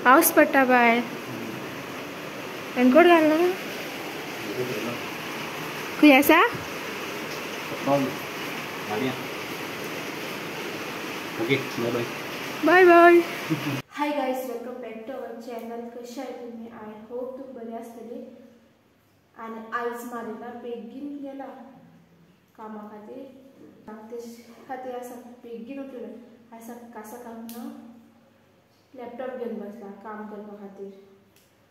पाऊस पडटा bye raincoat घालना खंय आसा bye bye hi guys welcome back to our channel कशे आहे तुम्ही आय होप तुम्ही बरे असतली आणि आज मारिना बेगीन गेला कामा खातीर आसा बेगीन उठले आज सकाळ काम ना लॅपटॉप घेऊन बसला काम करपा खातीर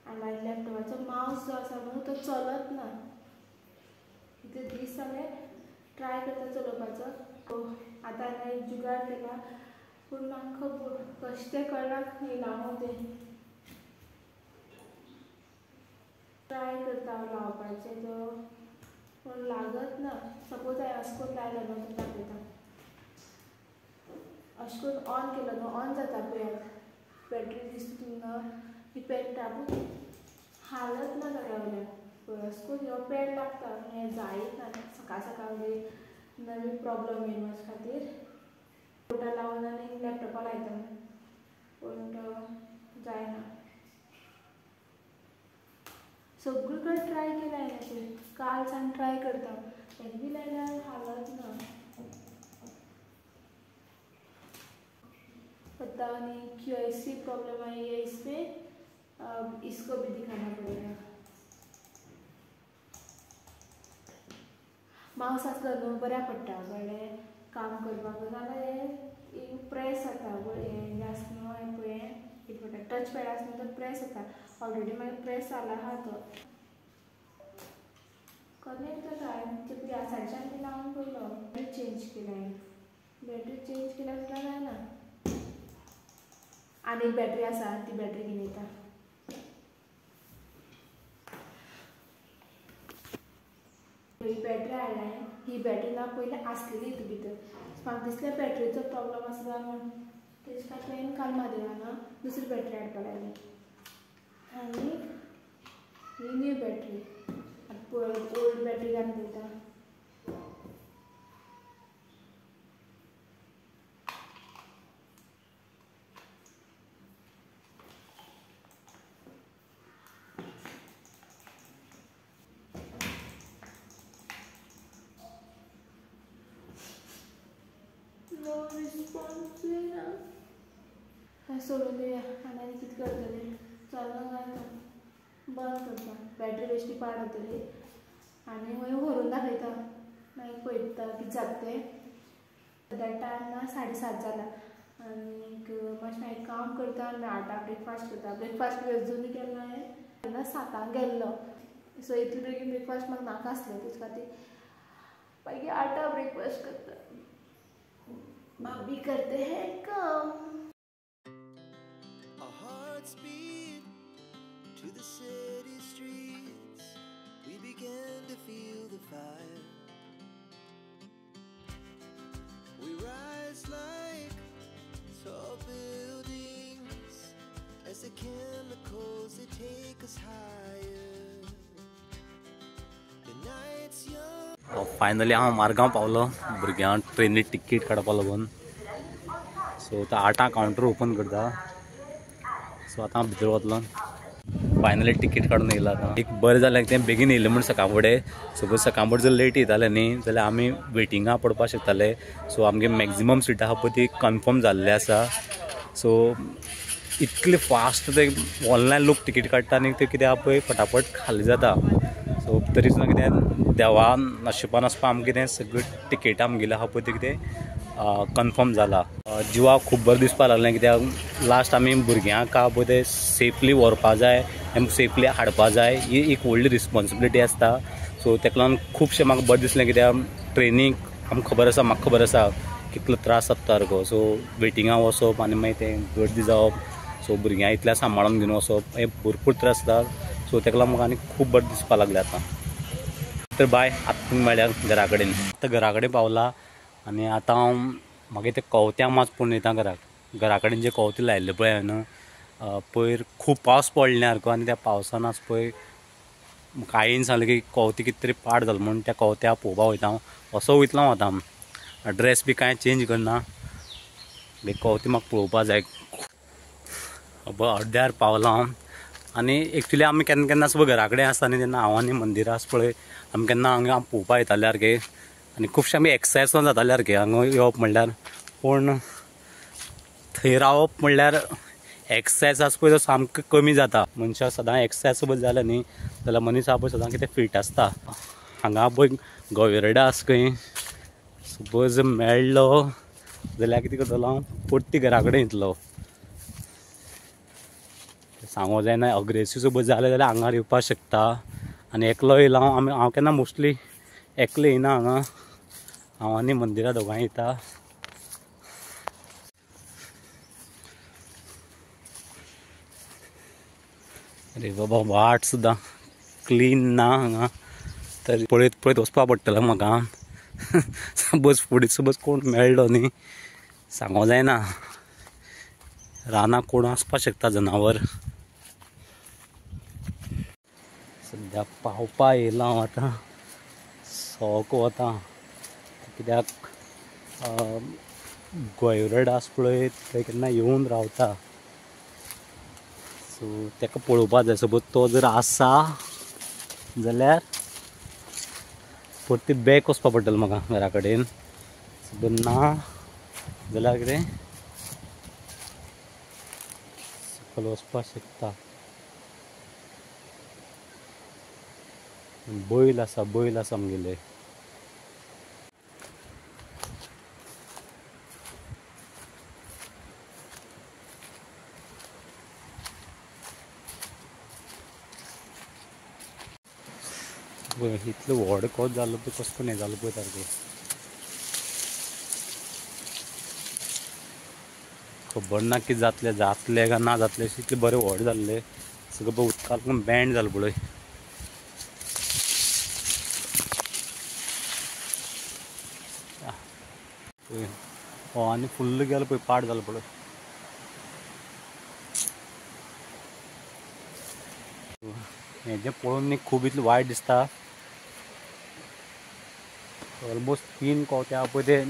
आणि माझ्या लॅपटॉपाचो माउस जो आसा न्हू तो चलत ना कितें दीस जाले ट्राय करता चलोवपाचो आतां हांवें एक जुगाड केला पूण म्हाका कशें तें कळना खंय लावूं तें ट्राय करता हांव लावपाचें तो पूण लागत ना सपोज हांवें अशें करून लायलो न्हू तो दाखयता अशें करून ऑन केलो न्हू ऑन जाता पळय बॅटरी दिसता तुमकां ही पेट्टा पूण हालत ना ताच्या वयल्यान पळय अशें करून ह्यो पॅड लागता हें जायत ना सकाळ सकाळ नवीन प्रॉब्लम येयन म्हाजे खातीर फोटा लावन आनी लॅपटॉपा लायता पूण तो जायना सगळी कडेन ट्राय केला हांवें काल सान ट्राय करता तें बी लायल्यार हालत ना पता नहीं क्यों ऐसी प्रॉब्लम आई है इसमें इसको भी दिखाना पड़ेगा माउस आसलो न्हू बऱ्या पडटा बरें काम करपाक नाल्यार प्रेस जाता हें जास्त न्हू हें पळय एक पडटा टच पॅड आसता तो प्रेस जाता ऑलरेडी मागीर प्रेस जाला आहा तो कनेक्ट जाता हांवें ह्या सायडच्यान बी लावन पळयलो बॅटरी चेंज केला हांवें बॅटरी चेंज केल्यार सुद्दां जायना आनी एक बॅटरी आसा ती बॅटरी घेवन येता ही बॅटरी हाडल्या ही बॅटरी ना पयलीं आसलेली हितून भितर म्हाका दिसलें बॅटरीचो प्रॉब्लम आसला म्हूण तेजे खातीर हांवें काल मादेवाना दुसरी बॅटरी हाडपा लायली आनी ही न्यू बॅटरी आतां पळय ओल्ड बॅटरी घालून पळयता रिस्पॉन्स ना सोडून दिया आनी कितें करतली चलना जायना बंद करता बॅटरी बेश्टी पाड जातली आनी मागीर व्हरून दाखयता मागीर पळयता कितें जाता तें त्या टायम ना 7:30 जाला आनीक मातशें हांवें काम करता आनी 8 ब्रेकफास्ट करता ब्रेकफास्ट वेजून केन्ना हांवें 7 गेल्लो सो इतले बेगीन ब्रेकफास्ट म्हाका नाका आसलें तेजे खातीर मागीर 8 ब्रेकफास्ट करता भाभी करते हैं काम Our hearts beat to the city streets. We began to feel the fire. We rise like tall buildings as the chemicals they take us higher. The night's young. Finally हांव मारगांव पावलो भुरग्यांक trainee ticket काडपा लागून सो आतां 8 counter open करता सो आतां हांव भितर वतलो फायनली टिकेट काडून येयला आतां एक बरें जालें तें बेगीन येयलें म्हूण सकाळ फुडें सपोज सकाळ फुडें जर लेट येतालें न्ही जाल्यार आमी वेटिंगा पडपाक शकताले सो आमगे मॅक्झिमम सिटां आहा पळय ती कन्फर्म जाल्ली आसा सो इतले फास्ट ते ऑनलायन लोक टिकेट काडटा आनी ते कितें आहा पळय फटाफट खाली जाता सो तरी सुद्दां कितें देवा नशिबान आसपा आमकां कितें सगळी टिकेट आमगेली आहा पळय ती कितें कन्फर्म जाला जिवाक खूब बरें दिसपा लागलें कित्याक लास्ट आमी भुरग्यांक आहा पळय ते सेफली व्हरपा जाय सेफली हाडपा जाय ही एक व्हडली रिस्पॉन्सिबिलिटी आसता सो तेका लागून खुबशें म्हाका बरें दिसलें कित्याक ट्रेनीक आमकां खबर आसा म्हाका खबर आसा कितलो त्रास जाता सारको सो वेटिंगाक वचप आनी मागीर तें गर्दी जावप सो भुरग्यांक इतल्या सांबाळून घेवन वचप हे भरपूर त्रास जाता सो तेका लागून म्हाका आनी खूब बरें दिसपा लागलें आतां तर बाय आतां तुमी मेळ्ळ्या घरा कडेन आतां घरा कडेन पावला आनी आतां हांव म्हाका ते कवत्यांक मात पळोवन येता घरा कडेन जे कवते लायल्ले पळय हांवें पयर खूब पावस पडले सारको आनी त्या पावसान आज पळय म्हाका आईन सांगलें की कवते कितें तरी पाड जालो म्हूण त्या कवत्या पळोवपाक वयता हांव असो वयतलो हांव आतां ड्रेस बी कांय चेंज करना कवती म्हाका पळोवपा जाय. अर्द्यार पावला हांव. आनी एक्चुली आमी केन्ना केन्ना सगळं घरा कडेन आसता न्ही तेन्ना हांव आनी मंदिरां आसा पळय आमी केन्ना हांगा पळोवपा येताले सारके. आनी खुबशे आमी एक्सरसायज सुद्दां जाताले सारके हांगा येवप म्हणल्यार. पूण थंय रावप म्हणल्यार एक्सरसायज आसा पळय तो सामको कमी जाता. मनशाक सदां एक्सरसायज सोबत जालें न्ही जाल्यार मनीस आसा पळय सदां कितें फीट आसता. हांगा पळय गवेरेडो आसा खंय सपोज मेळ्ळो जाल्यार कितें करतलो हांव परती घरा कडेन येतलो. सांगो जायना अग्रेसीव सोबत जालें जाल्यार आंगार येवपाक शकता. आनी एकलो येयलो हांव केन्ना मोस्टली एकलो येयना हांगा. हांव आनी मंदिरा दोगांय येता. अरे बाबा वाट सुद्दां क्लीन ना हांगा. तर पळयत पळयत वचपा पडटलें म्हाका. सपोज फुडें सपोज कोण मेळ्ळो न्ही सांगो जायना रानाक कोण आसपाक शकता जनावर. सद्या पावपा येयला हांव आतां. सोक वता कित्याक गवेरेडो आसा पळय थंय केन्ना येवन रावता. सो तेका पळोवपा जाय. सपोज तो जर आसा जाल्यार परती बॅक वचपा पडटलें म्हाका घरा कडेन. सपोज ना जाल्यार कितें सकयल वचपाक शकता. बैल आसा आमगेले. इतलो व्हड कोत जालो पळय कसो करून हें जालो पळय सारकें. खबर ना कितें जातलें काय ना जातलें. इतलें बरें व्हड जाल्लें सगळें पळय उदकाक बँड जालें पळय. आनी फुल्ल गेलो पळय पाड जालो पळय. हें जें पळोवन न्ही खूब इतलें वायट दिसता. ऑलमोस्ट 3 कोवत्या पळय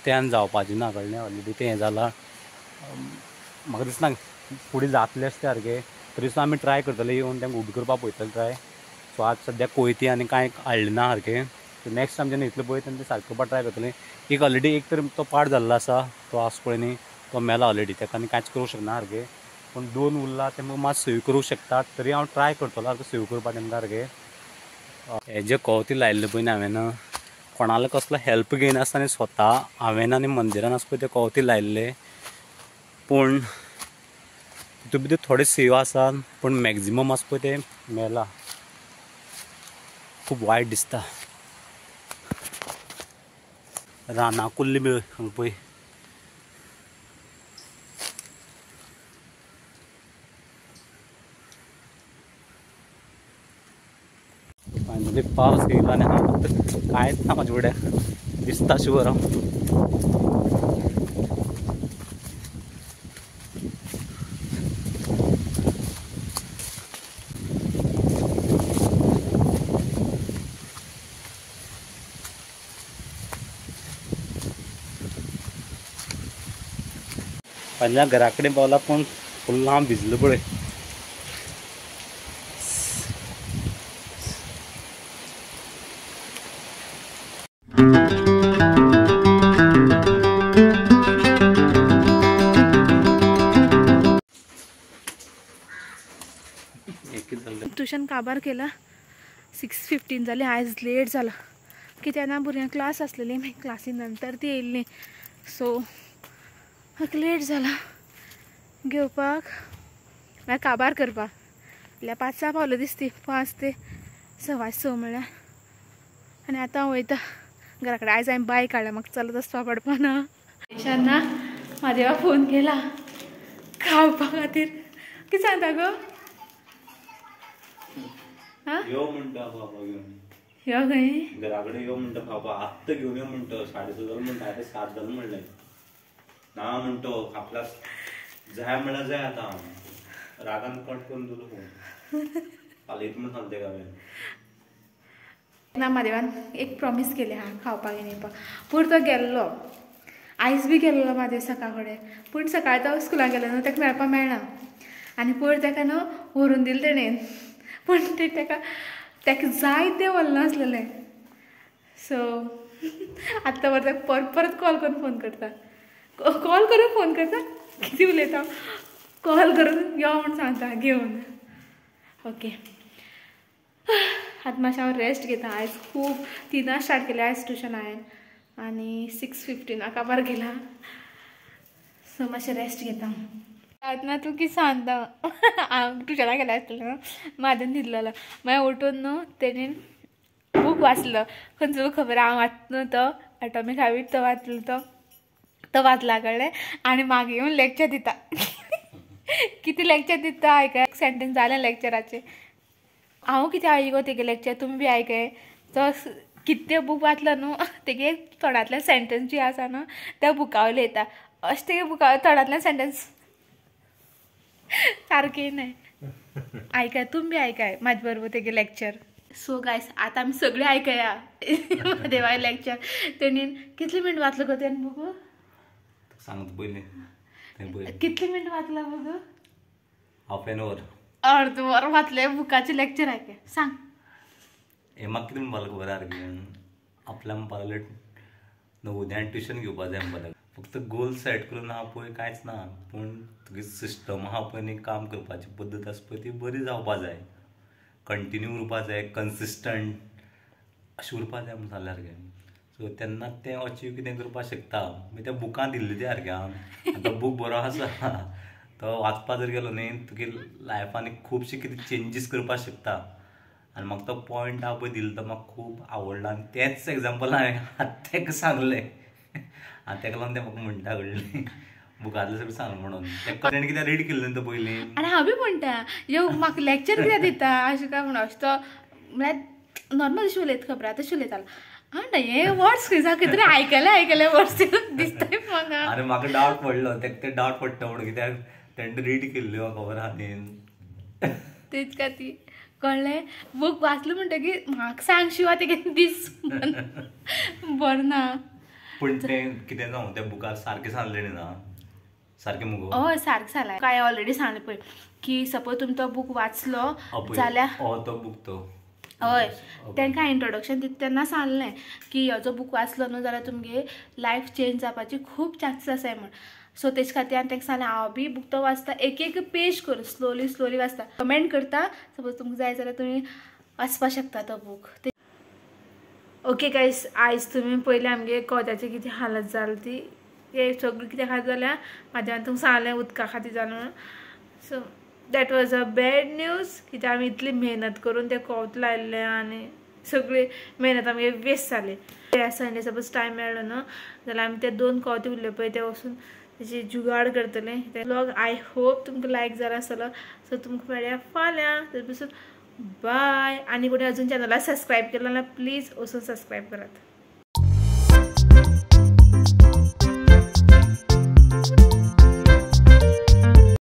तें जावपाचें ना कळ्ळें. ऑलरेडी तें हें जालां. म्हाका दिसना फुडें जातलें अशें सारकें. तरी सुद्दां आमी ट्राय करतले येवन तेंका उबें करपाक पळयतले ट्राय. सो आज सद्याक कोयती आनी कांय हाडलें ना सारकें. सो नेक्स्ट टायम जेन्ना इतलें पळय तेन्ना तें सारकें करपाक ट्राय करतलें. एक ऑलरेडी एक तर तो पाड जाल्लो आसा तो आसा पळय न्ही तो मेला ऑलरेडी. तेका आनी कांयच करूंक शकना सारकें. पूण 2 उरला ते मात सेव करूंक शकतात. तरी हांव ट्राय करतलो सारकें सेव करपाक तेंकां सारकें. हे जे कोवती लायल्ले पळय न्ही हांवें कोणालो कसलो हेल्प घेयनासतना आनी स्वता हांवें आनी मंदिरान आसा पळय ते कोवती लायल्ले. पूण तितूंत भितर थोडे सेव आसा पूण मॅक्झिमम आसा पळय ते मेला. खूब वायट दिसता. रानां कुल्ली बी हांगा पळय. फायनली पावस येयलो आनी हांव कांयच ना म्हाजे फुड्यान दिसता शुवर हांव. फाल्यां घरा कडेन पावला पूण फुल्ल हांव भिजलो पळय. ट्युशन काबार केला. 6:15 जाली. आयज लेट जाला कित्याक ना भुरग्यांक क्लास आसलेली. मागीर क्लासी नंतर ती येयल्ली सो म्हाका लेट जाला घेवपाक मागीर काबार करपाक. म्हळ्यार 5 पावलो दिसती. 5 ते 6:15 म्हळ्यार. आनी आतां हांव वयता घरा कडेन. आयज हांवें बायक हाडला म्हाका चलत वचपा पडपा ना. तेन्ना म्हादेवा फोन केला खावपा खातीर. कितें सांगता गो? यो म्हणटा खावपा घेवन. यो खंय? घरा कडेन यो म्हणटा खावपा. आत्तां घेवन यो म्हणटा. 6:30 जालो म्हणटा. आतां 7 जालो म्हणलें. ना म्हणटो आपल्याक जाय म्हणल्यार जाय. आतां हांव रागान कट करून दिलो फोन. फाल्यां येता म्हूण सांगलें तेका हांवें. ना म्हादेवान एक प्रॉमीस केली हा खावपाक घेवन येवपाक. पूण तो गेल्लो आयज बी केल्लो म्हाजे सकाळ फुडें पूण सकाळी तो स्कुलाक गेलो न्हू ताका मेळपाक मेळना आनी पयर ताका न्हू व्हरून दिलें तेणेन पूण ताका जाय तें व्हरलें नासलेलें सो आतां परत परत परत कॉल करून फोन करता कितें उलयता कॉल करून यो म्हूण सांगता घेवन ओके आतां मातशें हांव रेस्ट घेता आयज खूब 3 स्टार्ट केलें आयज ट्युशन हांवें आनी 6:15 काबार गेला सो मातशें रेस्ट घेता आतां तूं कितें सांगता हांव ट्युशनाक गेलें आसलें म्हाज्यान न्हिदलेलो मागीर उठून न्हू तेणेन बूक वाचलो खंयचो खबर हांव वाचलो तो एटॉमिक हॅबिट तो वाचलो तो वाचला कळ्ळें आनी म्हाका येवन लॅक्चर दिता कितें लॅक्चर दिता आयकाय सेंटेन्स जालें लॅक्चराचें हांव कितें आयको तेगे लॅक्चर तुमी बी आयकय तो कितें बूक वाचलो न्हू तेगे थोड्यांतले सेंटेन्स जी आसा न्हू त्या बुका वयले येता अशें तेगे बुका थोड्यांतले सेंटेन्स सारकें न्हय आयकाय तुमी बी आयकाय म्हाजे बरोबर तेगे लॅक्चर सो गायस आतां आमी सगळीं आयकया देवाय लॅक्चर तेणीन कितले मिनट वाचलो गो तेणे बूक सांगता पयलीं कितले मिनट वाचला बूक हाफ एन अवर अर्द वर वाचले बुकाचें लॅक्चर आयकय सांग हें म्हाका कितें म्हणपाक खबर आसा गे आपल्या म्हणपाक नवोदयान ट्युशन घेवपा जाय म्हणपाक फक्त गोल सेट करून आहा पळय कांयच ना पूण तुगे सिस्टम आहा पळय न्ही काम करपाची पद्दत आसा पळय ती बरी जावपा जाय कंटिन्यू उरपा जाय कन्सिस्टंट अशें उरपा जाय म्हूण सांगल्यार गे सो तेन्ना तें अचीव कितें करपाक शकता मागीर त्या बुकान दिल्लें तें सारकें आहा तो बूक बरो आसा तो वाचपा जर गेलो न्ही तुगे लायफान खूबशे कितें चेंजीस करपाक शकता आनी म्हाका तो पॉयंट हांव पळय दिलो तो म्हाका खूब आवडला आनी तेंच एग्जाम्पल हांवें ताका सांगलें आनी ताका लागून तें म्हाका म्हणटा कळ्ळें बुकांतलें सगळें सांग म्हणून ताणें कितें रीड केल्लें तो पयलीं आनी हांव बी म्हणटा यो म्हाका लॅक्चर कित्याक दिता अशें काय म्हणून अशें तो म्हळ्यार नॉर्मल अशें उलयता खबर आहा तशें उलयतालो हां हे वर्ड्स खंय कितें तरी आयकले वर्ड्स दिसताय म्हाका आनी म्हाका डावट पडलो ताका ते डावट पडटा म्हणून कित्याक तेणें रीड केल्ली म्हाका खबर आहा न्ही तेच खातीर कळ्ळें बूक वाचलो म्हणटकीर म्हाका सांग शिवा तेगे दीस बरो ना पूण तें कितें जावं त्या बुकार सारकें सांगलें न्ही ना सारकें मुगो हय सारकें सांगलें काय ऑलरेडी सांगलें पळय की सपोज तुमी तो बूक वाचलो जाल्यार तो बूक तो हय तांकां इंट्रोडक्शन दिता तेन्ना सांगलें की हो जो बूक वाचलो न्हू जाल्यार तुमगे लायफ चेंज जावपाची खूब चान्सीस आसाय म्हण सो तेजे खातीर हांवें तांकां सांगलें हांव बी बूक तो वाचता एक पेज कर स्लोली वाचता कमेंट करता सपोज तुमकां जाय जाल्यार तुमी वाचपाक शकता तो बूक ओके गायस आयज तुमी पयलीं आमगे कोद्याची कितें हालत जाली ती हे सगळी कितें खात जाल्यार म्हाज्यान तुमकां सांगलें उदका खातीर जालें म्हणून so that was a bad news कित्याक आमी इतली मेहनत करून ते कोवत लायल्ले आनी सगळी मेहनत आमगे वेस्ट जाली ते संडे सपोज टायम मेळ्ळो न्हू जाल्यार आमी ते 2 कोवते उरले पळय ते वचून तेची जुगाड करतले ते व्लॉग आय होप तुमकां लायक जाला आसतलो सो तुमकां मेळया फाल्यां तर पासून बाय आनी कोणी अजून चॅनलाक सबस्क्रायब केलें जाल्यार प्लीज वचून सबस्क्रायब करात